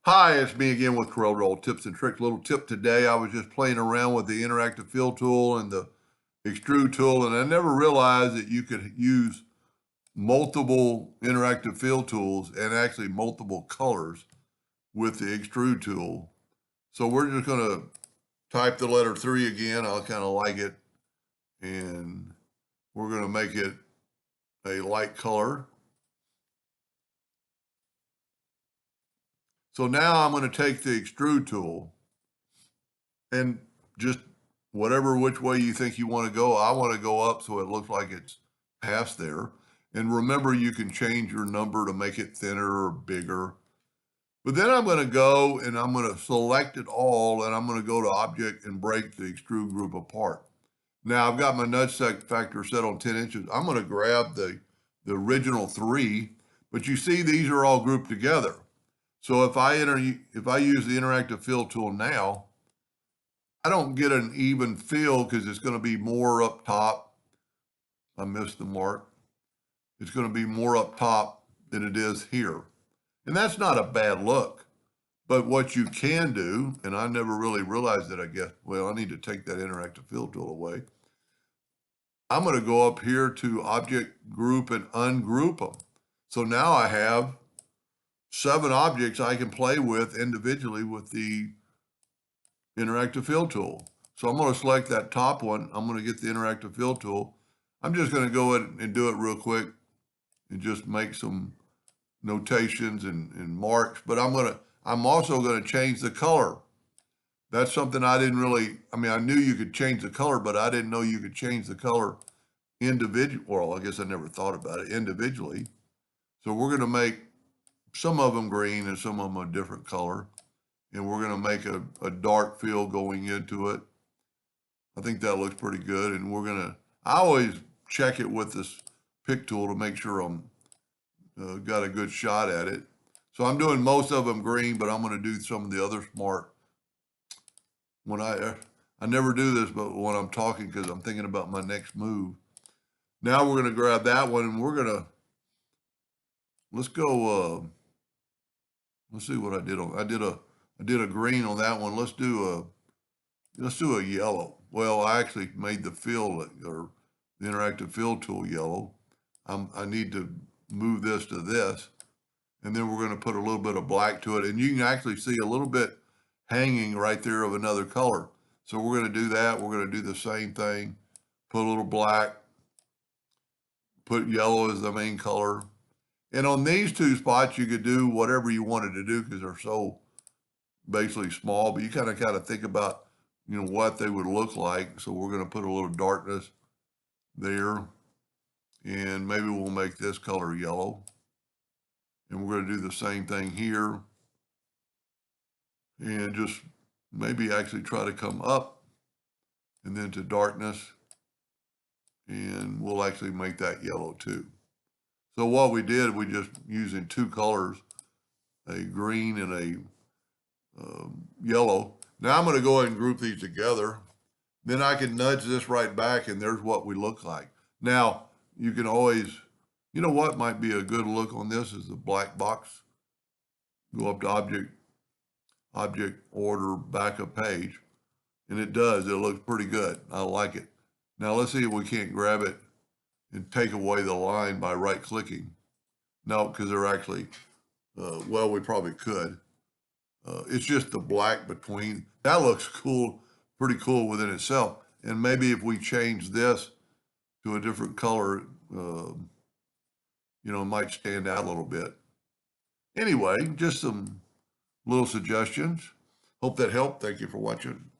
Hi, it's me again with CorelDraw tips and tricks. Little tip today. I was just playing around with the interactive fill tool and the extrude tool, and I never realized that you could use multiple interactive fill tools and actually multiple colors with the extrude tool. So we're just going to type the letter 3 again. I kind of like it, and we're going to make it a light color. So now I'm going to take the extrude tool and just which way you think you want to go. I want to go up so it looks like it's past there. And remember, you can change your number to make it thinner or bigger. But then I'm going to go and I'm going to select it all, and I'm going to go to Object and break the extrude group apart. Now I've got my nudge factor set on 10 inches. I'm going to grab the original 3, but you see these are all grouped together. So if I use the interactive fill tool now, I don't get an even feel because it's going to be more up top. I missed the mark. It's going to be more up top than it is here. And that's not a bad look. But what you can do, and I never really realized that, I guess, well, I need to take that interactive fill tool away. I'm going to go up here to Object Group and ungroup them. So now I have 7 objects I can play with individually with the interactive fill tool. So I'm going to select that top one. I'm going to get the interactive fill tool. I'm just going to go ahead and do it real quick and just make some notations and marks. But I'm also going to change the color. That's something I didn't really, I knew you could change the color, but I didn't know you could change the color individually. Well, I guess I never thought about it individually. So we're going to make some of them green and some of them a different color. And we're going to make a dark fill going into it. I think that looks pretty good. And I always check it with this pick tool to make sure I'm got a good shot at it. So I'm doing most of them green, but I'm going to do some of the other smart. When I never do this, but when I'm talking, because I'm thinking about my next move. Now we're going to grab that one and let's go, let's see what I did on, I did a green on that one. Let's do a yellow. Well, I actually made the fill or the interactive fill tool yellow. I need to move this to this, and then we're going to put a little bit of black to it. And you can actually see a little bit hanging right there of another color. So we're going to do that. We're going to do the same thing. Put a little black, put yellow as the main color. And on these 2 spots, you could do whatever you wanted to do because they're so basically small, but you kind of think about, what they would look like. So we're going to put a little darkness there, and maybe we'll make this color yellow. And we're going to do the same thing here, and just maybe actually try to come up and then to darkness, and we'll actually make that yellow too. So what we did, we just using 2 colors, a green and a yellow. Now I'm going to go ahead and group these together. Then I can nudge this right back, and there's what we look like. Now, you can always, what might be a good look on this is the black box. Go up to Object, Order, Backup Page, and it does. It looks pretty good. I like it. Now let's see if we can't grab it and take away the line by right-clicking. No, because they're actually, well, we probably could. It's just the black between. That looks cool, pretty cool within itself. And maybe if we change this to a different color, it might stand out a little bit. Anyway, just some little suggestions. Hope that helped. Thank you for watching.